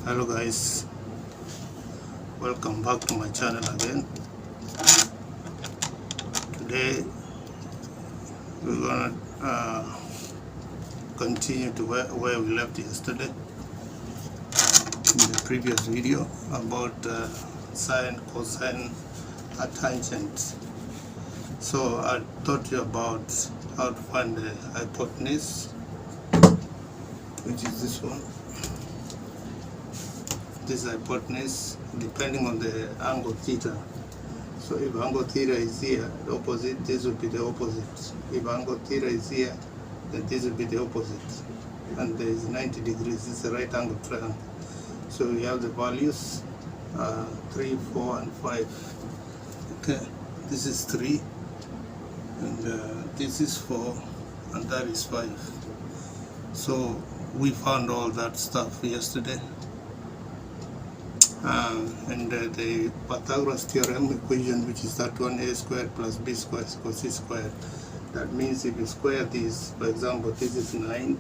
Hello guys, welcome back to my channel again. Today we're gonna continue to where we left yesterday in the previous video about sine, cosine, tangent. So I taught you about how to find the hypotenuse, which is this one. This hypotenuse depending on the angle theta. So if angle theta is here, the opposite, this will be the opposite. If angle theta is here, then this will be the opposite. And there is 90 degrees, it's a right angle triangle. So we have the values 3, 4, and 5. Okay, this is 3, and this is 4, and that is 5. So we found all that stuff yesterday. And the Pythagoras theorem equation, which is that one, a squared plus b squared equals c squared. That means if you square this, for example, this is 9,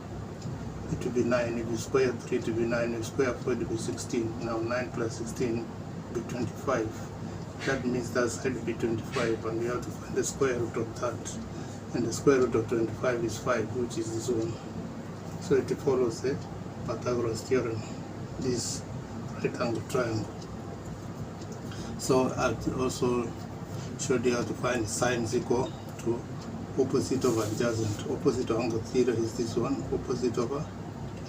it will be 9. If you square 3, it will be 9. If you square 4, it will be 16. Now 9 plus 16 will be 25. That means that side will be 25, and we have to find the square root of that. And the square root of 25 is 5, which is this one. So it follows the Pythagoras theorem, this rectangle triangle. So I also showed you how to find sine is equal to opposite of adjacent. Opposite of angle theta is this one, opposite over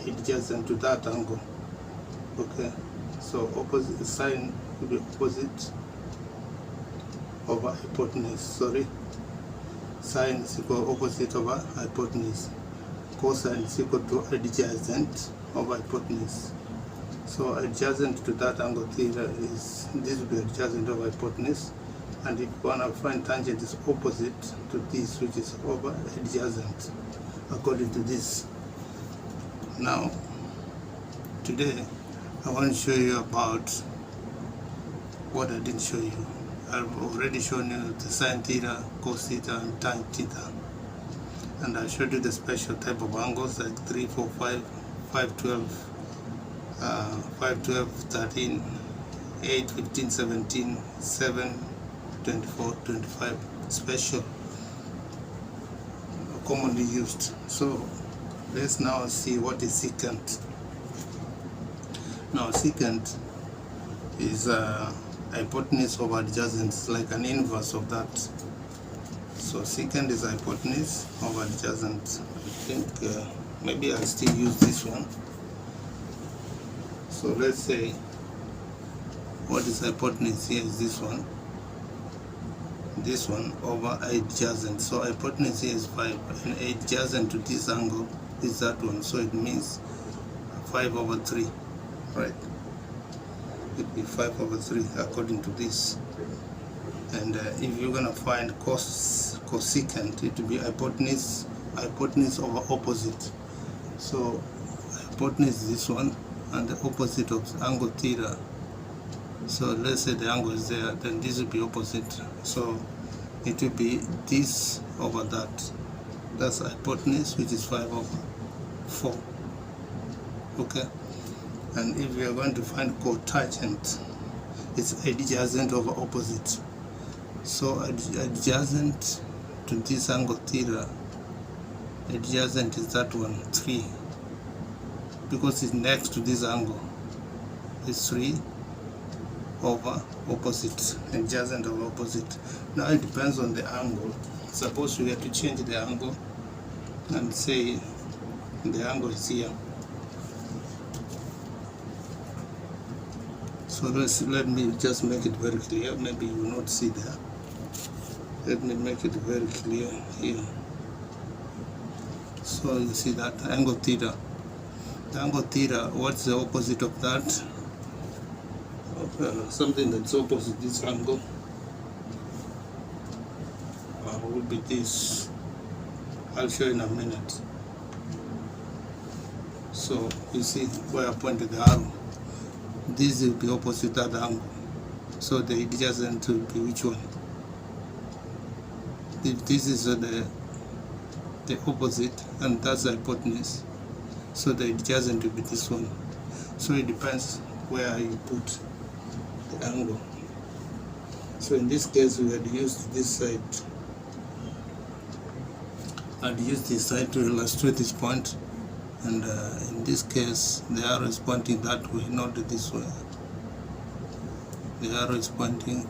adjacent to that angle. Okay, so opposite sine will be opposite over hypotenuse. Sorry, sine is equal opposite over hypotenuse. Cosine is equal to adjacent over hypotenuse. So adjacent to that angle theta is, this will be adjacent over hypotenuse, and if you want to find tangent is opposite to this, which is over adjacent, according to this. Now, today I want to show you about what I didn't show you. I've already shown you the sine theta, cos theta, and tan theta, and I showed you the special type of angles like 3, 4, 5, 5, 12. 5, 12, 13, 8, 15, 17, 7, 24, 25, special, commonly used. So let's now see what is secant. Now secant is hypotenuse over adjacent, it's like an inverse of that. So secant is hypotenuse over adjacent. I think maybe I'll still use this one. So let's say what is hypotenuse here is this one over adjacent. So hypotenuse here is 5, and adjacent to this angle is that one, so it means 5 over 3, right? It will be 5 over 3 according to this. And if you're going to find cosecant, it will be hypotenuse over opposite. So hypotenuse is this one, and the opposite of angle theta. So let's say the angle is there, then this will be opposite. So it will be this over that. That's hypotenuse, which is 5 over 4. Okay. And if we are going to find cotangent, it's adjacent over opposite. So adjacent to this angle theta, adjacent is that one, 3. Because it's next to this angle, it's 3 over opposite, adjacent over opposite. Now it depends on the angle. Suppose we have to change the angle and say the angle is here. So let me just make it very clear. Maybe you will not see there. Let me make it very clear here. So you see that angle theta. The angle theta, what's the opposite of that? Something that's opposite this angle would be this. I'll show you in a minute. So you see where I pointed the arrow. This will be opposite that angle. So the adjacent will be which one? If this is the opposite, and that's the hypotenuse, so the adjacent will be this one. So it depends where you put the angle. So in this case we had used this side. I'd use this side to illustrate this point, and in this case the arrow is pointing that way, not this way. The arrow is pointing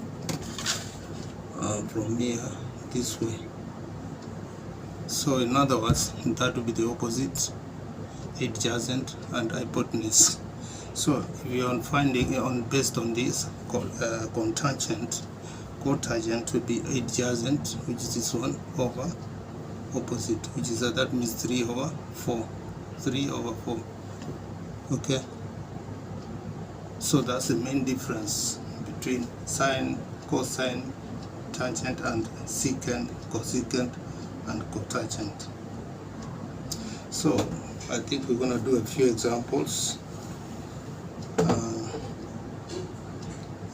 from here this way. So in other words, that would be the opposite, adjacent and hypotenuse. So if you are finding based on this cotangent would be adjacent, which is this one, over opposite, which is that means 3 over 4. 3 over 4. Okay, so that's the main difference between sine, cosine, tangent, and secant, cosecant, and cotangent. So I think we're going to do a few examples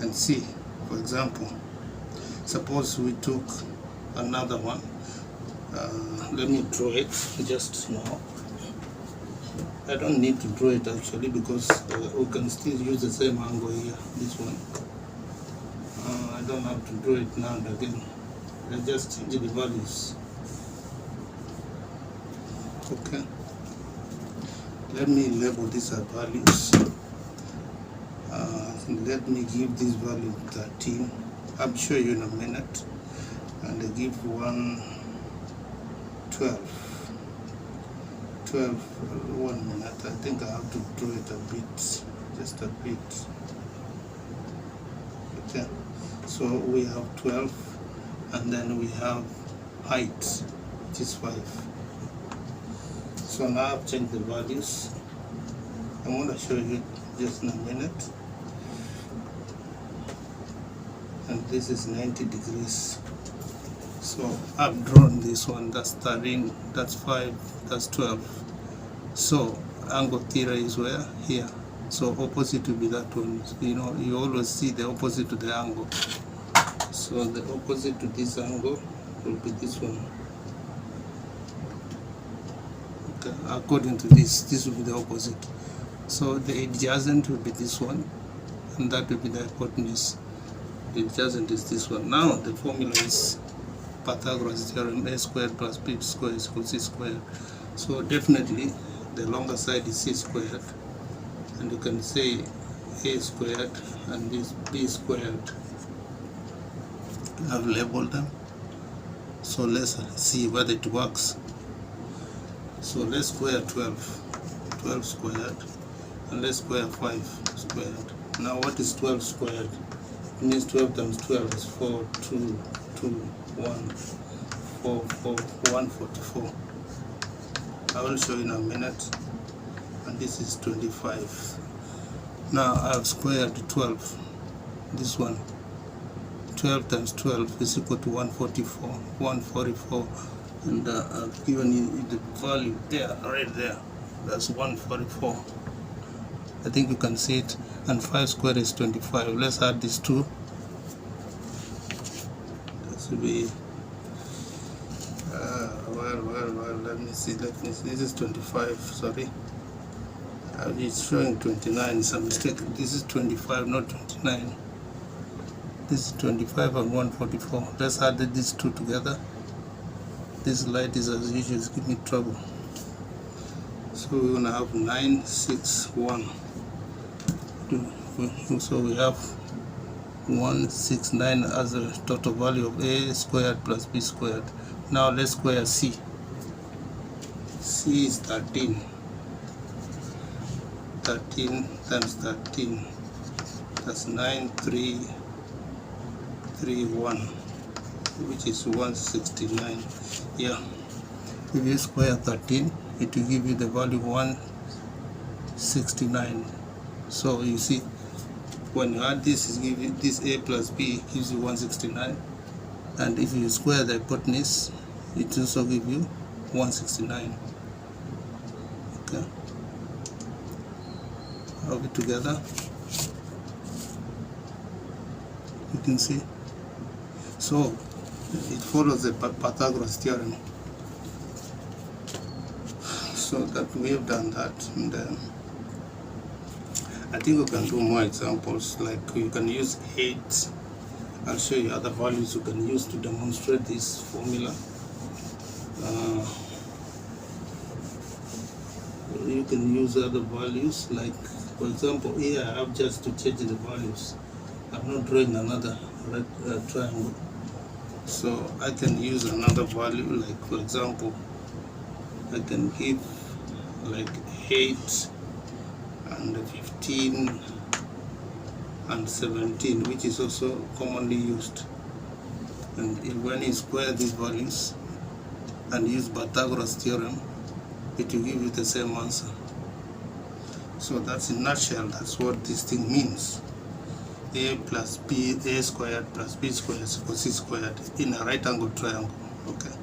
and see. For example, suppose we took another one. Let me draw it just now. I don't need to draw it actually, because we can still use the same angle here, this one. I don't have to draw it now and again. I just change the values. Okay, let me label these as values. Let me give this value 13. I'll show you in a minute. And I give one 12. 1 minute. I think I have to draw it a bit, just a bit. Okay, so we have 12, and then we have height, which is 5. So now I've changed the values. I'm going to show you just in a minute. And this is 90 degrees. So I've drawn this one, that's 13, that's 5, that's 12. So angle theta is where? Here. So opposite will be that one. You know, you always see the opposite to the angle. So the opposite to this angle will be this one. Okay, according to this will be the opposite. So the adjacent will be this one, and that will be the hypotenuse. The adjacent is this one. Now the formula is Pythagoras theorem, a squared plus b squared is equal to c squared. So definitely the longer side is c squared, and you can say a squared and this b squared. I've labeled them, so let's see whether it works. So let's square 12 squared, and let's square 5 squared. Now what is 12 squared? It means 12 times 12 is 4, 2, 2, 1, 4, 4, 144. I will show you in a minute. And this is 25. Now I have squared 12. This one, 12 times 12 is equal to 144. 144, and I've given you the value there, right there. That's 144. I think you can see it. And 5 squared is 25. Let's add these two. This will be well, let me see. This is 25, sorry. It's showing 29, it's a mistake. This is 25, not 29. This is 25 and 144. Let's add these two together. This light is, as usual, is giving me trouble. So we're going to have 9, 6, 1. So we have 169 as a total value of a squared plus b squared. Now let's square c. C is 13. 13 times 13, that's 9331, which is 169. Yeah, if you square 13, it will give you the value 169. So you see, when you add this, it gives you this a plus b gives you 169, and if you square the hypotenuse, it also gives you 169. Okay, rub it together. You can see. So it follows the Pythagoras theorem. So that we have done that, and I think we can do more examples, like you can use 8. I'll show you other values you can use to demonstrate this formula. You can use other values, like for example here I have just to change the values. I'm not drawing another triangle, so I can use another value, like for example I can give like 8 and 15 and 17, which is also commonly used. And when you square these values and use Pythagoras theorem, it will give you the same answer. So that's in a nutshell, that's what this thing means. A plus B, A squared plus B squared is equal to C squared in a right angle triangle. Okay,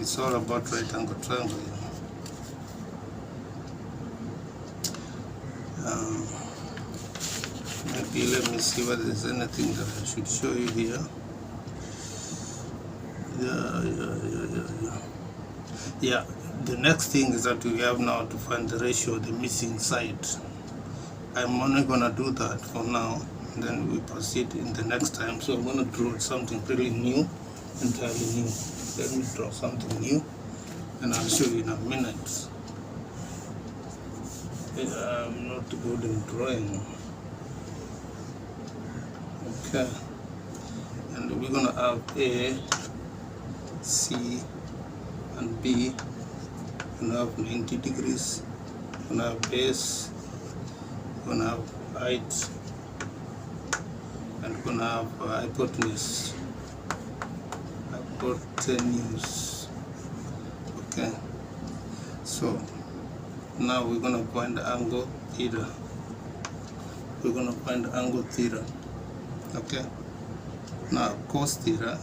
it's all about right angle triangle. Maybe let me see whether there's anything that I should show you here. Yeah, the next thing is that we have now to find the ratio of the missing side. I'm only gonna do that for now, and then we proceed in the next time. So I'm gonna draw something really new, entirely new. Let me draw something new, and I'll show you in a minute. I'm not good in drawing. Okay, and we're gonna have A, C, and B. We're gonna have 90 degrees. We're gonna have base. We're gonna have height, and we're gonna have hypotenuse. Hypotenuse. Okay. So now we're gonna find angle theta. We're gonna find angle theta. Okay. Now cos theta.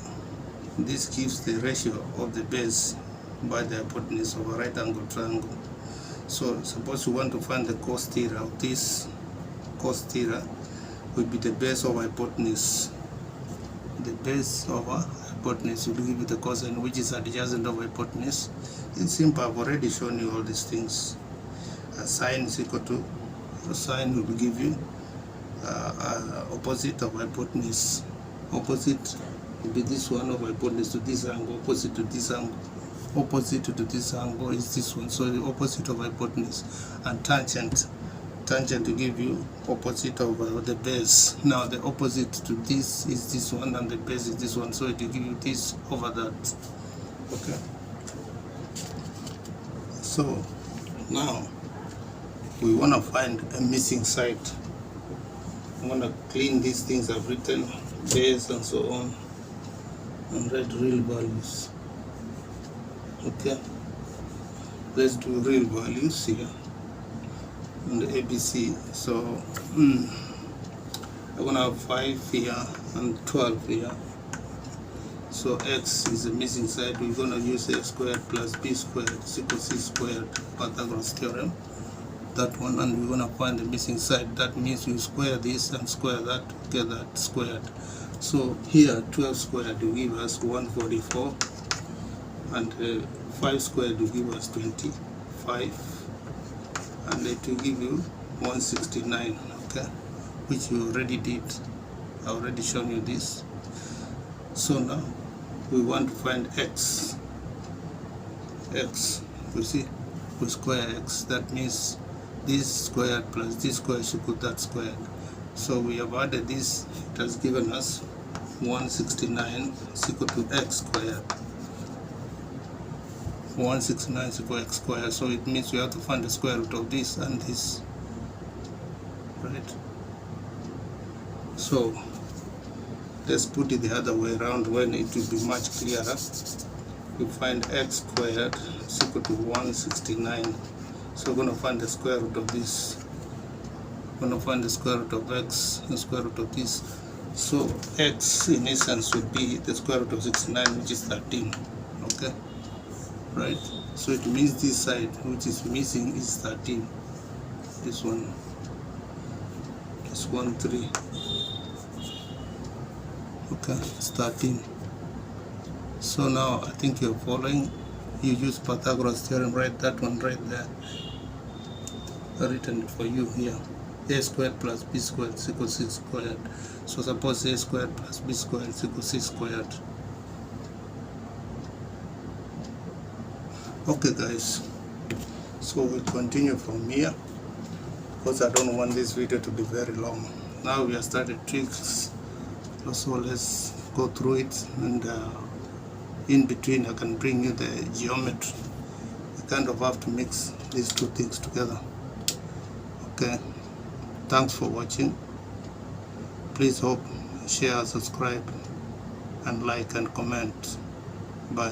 This gives the ratio of the base by the hypotenuse of a right angle triangle. So suppose we want to find the cos theta of this. Cos theta will be the base of hypotenuse. The base of a hypotenuse will give you the cosine, which is adjacent of hypotenuse. It's simple. I've already shown you all these things. A sine is equal to, a sine will give you opposite of hypotenuse. Opposite will be this one of hypotenuse to this angle. Opposite to this angle. Opposite to this angle is this one. So the opposite of hypotenuse. And tangent. Tangent to give you opposite of the base. Now the opposite to this is this one, and the base is this one. So it will give you this over that. Okay. So now we want to find a missing side. I'm going to clean these things I've written, base and so on, and write real values. Okay, let's do real values here and the ABC. So I'm going to have 5 here and 12 here. So x is the missing side. We're going to use a squared plus b squared is equal to c squared, Pythagoras theorem. That one, and we're going to find the missing side. That means we square this and square that to get that squared. So here 12 squared will give us 144, and 5 squared will give us 25, and it will give you 169. Okay, which we already did. I already shown you this. So now we want to find x. X, you see, we square x. That means this squared plus this squared should equal that squared. So we have added this. It has given us 169 is equal to x squared. 169 is equal to x squared. So it means we have to find the square root of this and this. Right? So let's put it the other way around when it will be much clearer. We find x squared is equal to 169. So we're going to find the square root of this. We're going to find the square root of x and square root of this. So x in essence would be the square root of 69, which is 13. Okay, right? So it means this side which is missing is 13. This one is 1, 3. Okay, it's 13. So now I think you're following. You use Pythagoras theorem, write that one right there. I've written it for you here. a squared plus b squared is equal to 6 squared. So suppose a squared plus b squared is equal to 6 squared. Okay guys, so we'll continue from here because I don't want this video to be very long. Now we have started tricks, so let's go through it, and in between I can bring you the geometry. You kind of have to mix these two things together. Okay, thanks for watching. Please share, subscribe, and like and comment. Bye.